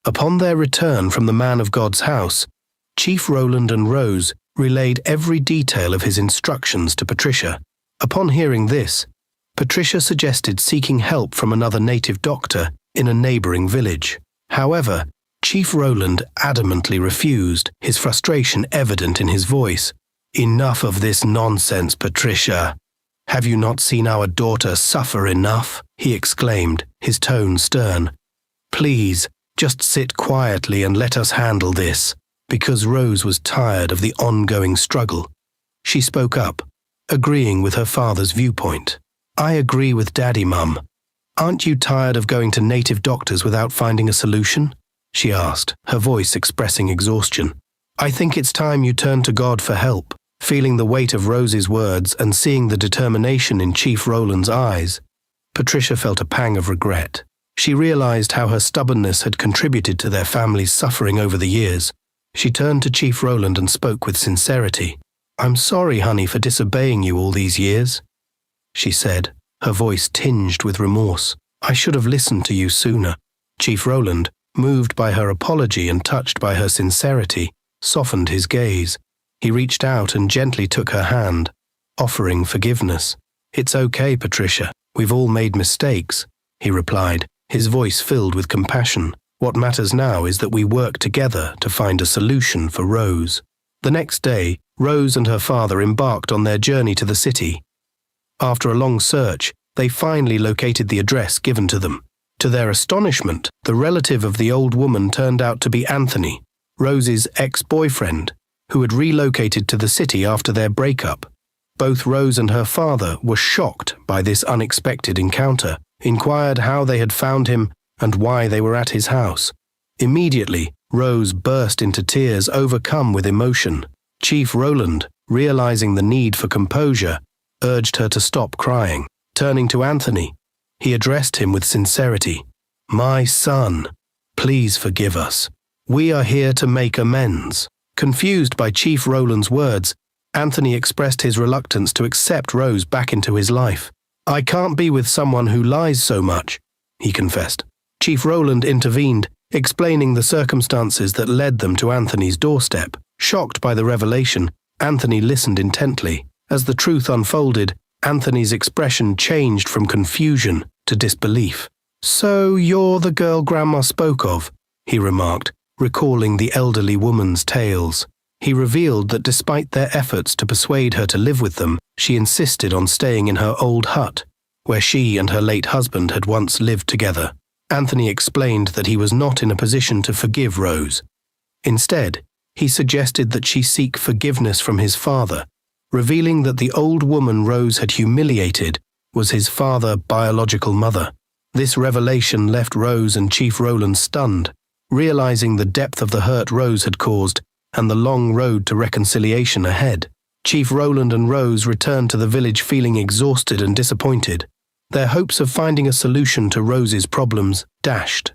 Upon their return from the man of God's house, Chief Rowland and Rose relayed every detail of his instructions to Patricia. Upon hearing this, Patricia suggested seeking help from another native doctor in a neighboring village. However, Chief Rowland adamantly refused, his frustration evident in his voice. "Enough of this nonsense, Patricia. Have you not seen our daughter suffer enough?" he exclaimed, his tone stern. "Please, just sit quietly and let us handle this." Because Rose was tired of the ongoing struggle, she spoke up, agreeing with her father's viewpoint. "I agree with Daddy, Mum. Aren't you tired of going to native doctors without finding a solution?" she asked, her voice expressing exhaustion. "I think it's time you turned to God for help." Feeling the weight of Rose's words and seeing the determination in Chief Rowland's eyes, Patricia felt a pang of regret. She realized how her stubbornness had contributed to their family's suffering over the years. She turned to Chief Rowland and spoke with sincerity. "I'm sorry, honey, for disobeying you all these years," she said, her voice tinged with remorse. "I should have listened to you sooner." Chief Rowland, moved by her apology and touched by her sincerity, softened his gaze. He reached out and gently took her hand, offering forgiveness. "It's okay, Patricia. We've all made mistakes," he replied, his voice filled with compassion. "What matters now is that we work together to find a solution for Rose." The next day, Rose and her father embarked on their journey to the city. After a long search, they finally located the address given to them. To their astonishment, the relative of the old woman turned out to be Anthony, Rose's ex-boyfriend, who had relocated to the city after their breakup. Both Rose and her father were shocked by this unexpected encounter, inquired how they had found him and why they were at his house. Immediately, Rose burst into tears, overcome with emotion. Chief Rowland, realizing the need for composure, urged her to stop crying. Turning to Anthony, he addressed him with sincerity. "My son, please forgive us. We are here to make amends." Confused by Chief Rowland's words, Anthony expressed his reluctance to accept Rose back into his life. "I can't be with someone who lies so much," he confessed. Chief Rowland intervened, explaining the circumstances that led them to Anthony's doorstep. Shocked by the revelation, Anthony listened intently. As the truth unfolded, Anthony's expression changed from confusion to disbelief. "So you're the girl Grandma spoke of," he remarked, recalling the elderly woman's tales. He revealed that despite their efforts to persuade her to live with them, she insisted on staying in her old hut, where she and her late husband had once lived together. Anthony explained that he was not in a position to forgive Rose. Instead, he suggested that she seek forgiveness from his father, revealing that the old woman Rose had humiliated was his biological mother. This revelation left Rose and Chief Rowland stunned, realizing the depth of the hurt Rose had caused and the long road to reconciliation ahead. Chief Rowland and Rose returned to the village feeling exhausted and disappointed, their hopes of finding a solution to Rose's problems dashed.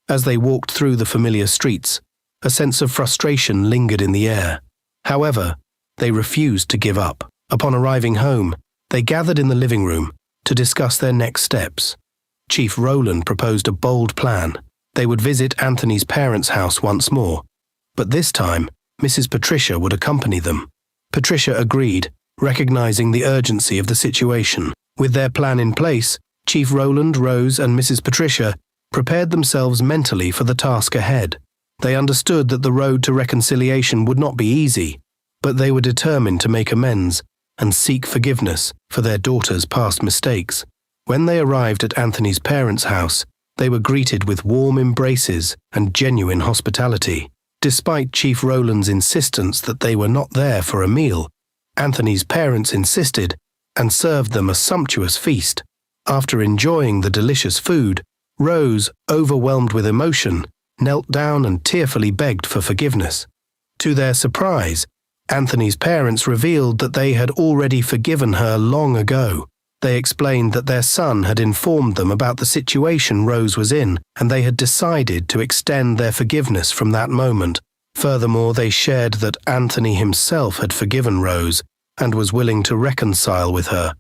As they walked through the familiar streets, a sense of frustration lingered in the air. However, they refused to give up. Upon arriving home, they gathered in the living room to discuss their next steps. Chief Rowland proposed a bold plan. They would visit Anthony's parents' house once more, but this time, Mrs. Patricia would accompany them. Patricia agreed, recognizing the urgency of the situation. With their plan in place, Chief Rowland, Rose, and Mrs. Patricia prepared themselves mentally for the task ahead. They understood that the road to reconciliation would not be easy, but they were determined to make amends and seek forgiveness for their daughter's past mistakes. When they arrived at Anthony's parents' house, they were greeted with warm embraces and genuine hospitality. Despite Chief Rowland's insistence that they were not there for a meal, Anthony's parents insisted and served them a sumptuous feast. After enjoying the delicious food, Rose, overwhelmed with emotion, knelt down and tearfully begged for forgiveness. To their surprise, Anthony's parents revealed that they had already forgiven her long ago. They explained that their son had informed them about the situation Rose was in, and they had decided to extend their forgiveness from that moment. Furthermore, they shared that Anthony himself had forgiven Rose and was willing to reconcile with her.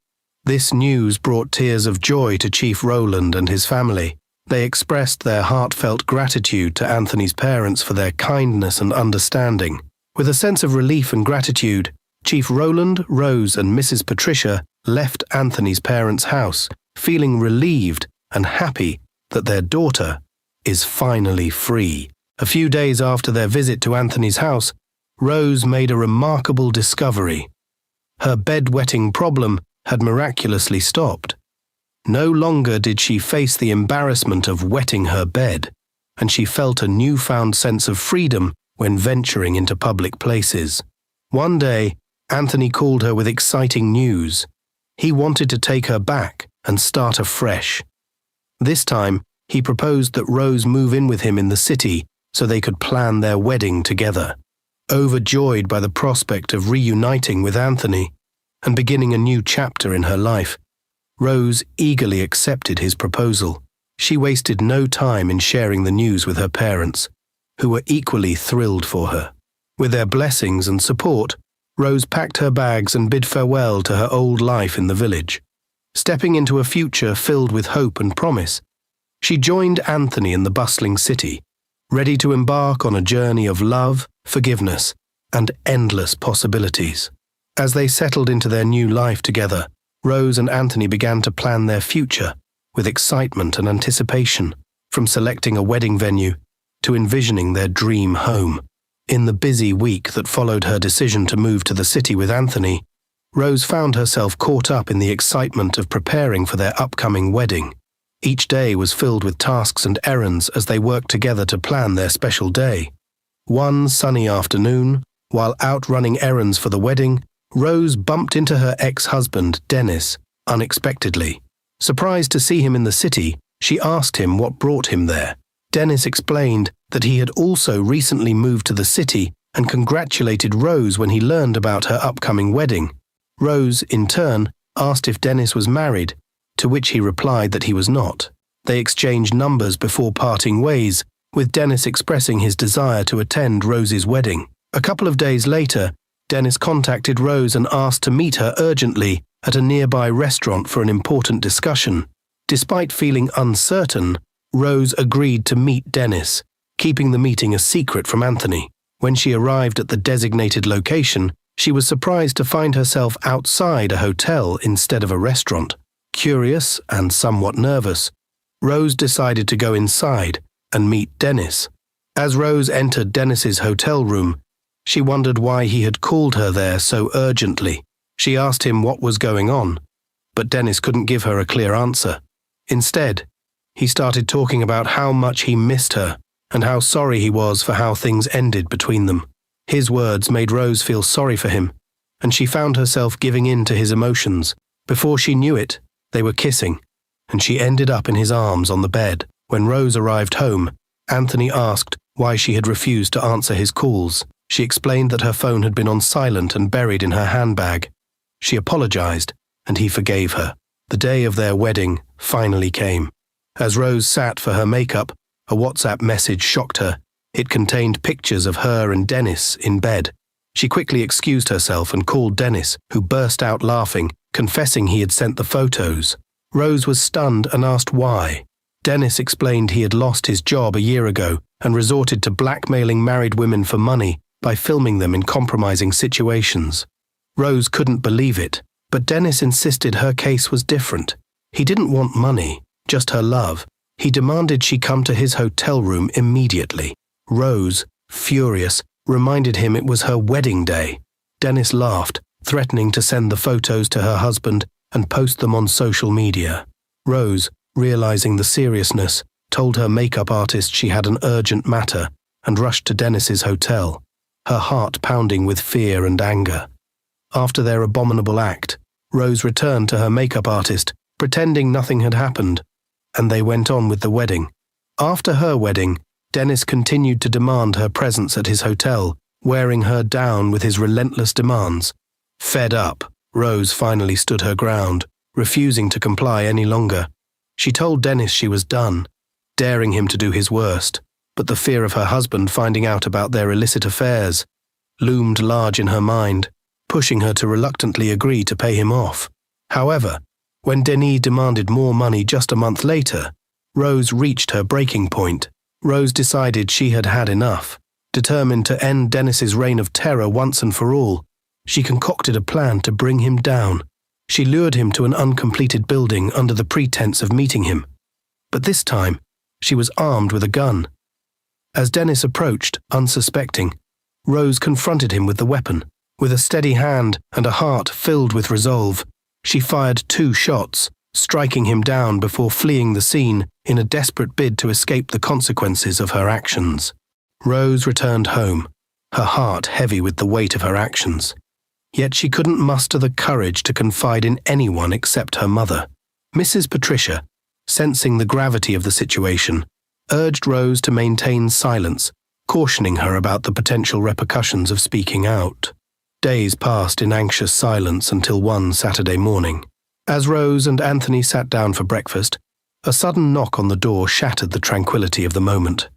This news brought tears of joy to Chief Rowland and his family. They expressed their heartfelt gratitude to Anthony's parents for their kindness and understanding. With a sense of relief and gratitude, Chief Roland, Rose, and Mrs. Patricia left Anthony's parents' house, feeling relieved and happy that their daughter is finally free. A few days after their visit to Anthony's house, Rose made a remarkable discovery. Her bedwetting problem had miraculously stopped. No longer did she face the embarrassment of wetting her bed, and she felt a newfound sense of freedom when venturing into public places. One day, Anthony called her with exciting news. He wanted to take her back and start afresh. This time, he proposed that Rose move in with him in the city so they could plan their wedding together. Overjoyed by the prospect of reuniting with Anthony and beginning a new chapter in her life, Rose eagerly accepted his proposal. She wasted no time in sharing the news with her parents, who were equally thrilled for her. With their blessings and support, Rose packed her bags and bid farewell to her old life in the village. Stepping into a future filled with hope and promise, she joined Anthony in the bustling city, ready to embark on a journey of love, forgiveness, and endless possibilities. As they settled into their new life together, Rose and Anthony began to plan their future with excitement and anticipation, from selecting a wedding venue to envisioning their dream home. In the busy week that followed her decision to move to the city with Anthony, Rose found herself caught up in the excitement of preparing for their upcoming wedding. Each day was filled with tasks and errands as they worked together to plan their special day. One sunny afternoon, while out running errands for the wedding, Rose bumped into her ex-husband, Dennis, unexpectedly. Surprised to see him in the city, she asked him what brought him there. Dennis explained that he had also recently moved to the city and congratulated Rose when he learned about her upcoming wedding. Rose, in turn, asked if Dennis was married, to which he replied that he was not. They exchanged numbers before parting ways, with Dennis expressing his desire to attend Rose's wedding. A couple of days later, Dennis contacted Rose and asked to meet her urgently at a nearby restaurant for an important discussion. Despite feeling uncertain, Rose agreed to meet Dennis, keeping the meeting a secret from Anthony. When she arrived at the designated location, she was surprised to find herself outside a hotel instead of a restaurant. Curious and somewhat nervous, Rose decided to go inside and meet Dennis. As Rose entered Dennis's hotel room, she wondered why he had called her there so urgently. She asked him what was going on, but Dennis couldn't give her a clear answer. Instead, he started talking about how much he missed her and how sorry he was for how things ended between them. His words made Rose feel sorry for him, and she found herself giving in to his emotions. Before she knew it, they were kissing, and she ended up in his arms on the bed. When Rose arrived home, Anthony asked why she had refused to answer his calls. She explained that her phone had been on silent and buried in her handbag. She apologized, and he forgave her. The day of their wedding finally came. As Rose sat for her makeup, a WhatsApp message shocked her. It contained pictures of her and Dennis in bed. She quickly excused herself and called Dennis, who burst out laughing, confessing he had sent the photos. Rose was stunned and asked why. Dennis explained he had lost his job a year ago and resorted to blackmailing married women for money by filming them in compromising situations. Rose couldn't believe it, but Dennis insisted her case was different. He didn't want money, just her love. He demanded she come to his hotel room immediately. Rose, furious, reminded him it was her wedding day. Dennis laughed, threatening to send the photos to her husband and post them on social media. Rose, realizing the seriousness, told her makeup artist she had an urgent matter and rushed to Dennis's hotel, her heart pounding with fear and anger. After their abominable act, Rose returned to her makeup artist, pretending nothing had happened, and they went on with the wedding. After her wedding, Dennis continued to demand her presence at his hotel, wearing her down with his relentless demands. Fed up, Rose finally stood her ground, refusing to comply any longer. She told Dennis she was done, daring him to do his worst, but the fear of her husband finding out about their illicit affairs loomed large in her mind, pushing her to reluctantly agree to pay him off. However, when Denis demanded more money just a month later, Rose reached her breaking point. Rose decided she had had enough. Determined to end Dennis's reign of terror once and for all, she concocted a plan to bring him down. She lured him to an uncompleted building under the pretense of meeting him. But this time, she was armed with a gun. As Dennis approached, unsuspecting, Rose confronted him with the weapon. With a steady hand and a heart filled with resolve, she fired 2 shots, striking him down before fleeing the scene in a desperate bid to escape the consequences of her actions. Rose returned home, her heart heavy with the weight of her actions. Yet she couldn't muster the courage to confide in anyone except her mother. Mrs. Patricia, sensing the gravity of the situation, urged Rose to maintain silence, cautioning her about the potential repercussions of speaking out. Days passed in anxious silence until one Saturday morning. As Rose and Anthony sat down for breakfast, a sudden knock on the door shattered the tranquility of the moment.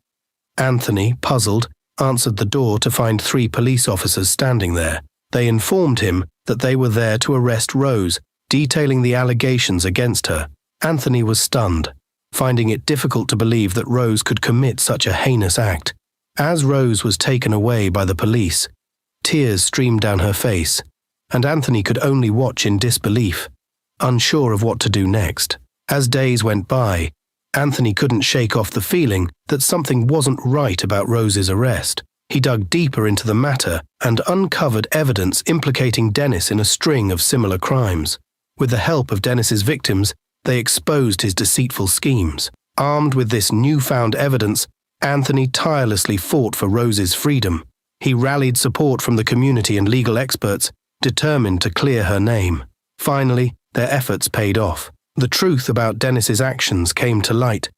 Anthony, puzzled, answered the door to find 3 police officers standing there. They informed him that they were there to arrest Rose, detailing the allegations against her. Anthony was stunned, finding it difficult to believe that Rose could commit such a heinous act. As Rose was taken away by the police, tears streamed down her face, and Anthony could only watch in disbelief, unsure of what to do next. As days went by, Anthony couldn't shake off the feeling that something wasn't right about Rose's arrest. He dug deeper into the matter and uncovered evidence implicating Dennis in a string of similar crimes. With the help of Dennis's victims, they exposed his deceitful schemes. Armed with this newfound evidence, Anthony tirelessly fought for Rose's freedom. He rallied support from the community and legal experts, determined to clear her name. Finally, their efforts paid off. The truth about Dennis's actions came to light,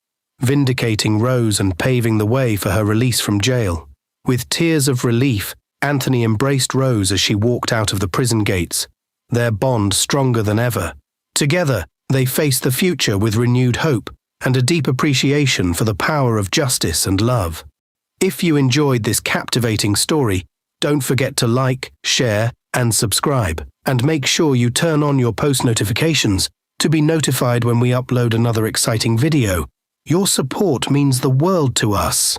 vindicating Rose and paving the way for her release from jail. With tears of relief, Anthony embraced Rose as she walked out of the prison gates, their bond stronger than ever. Together, they faced the future with renewed hope and a deep appreciation for the power of justice and love. If you enjoyed this captivating story, don't forget to like, share, and subscribe. And make sure you turn on your post notifications to be notified when we upload another exciting video. Your support means the world to us.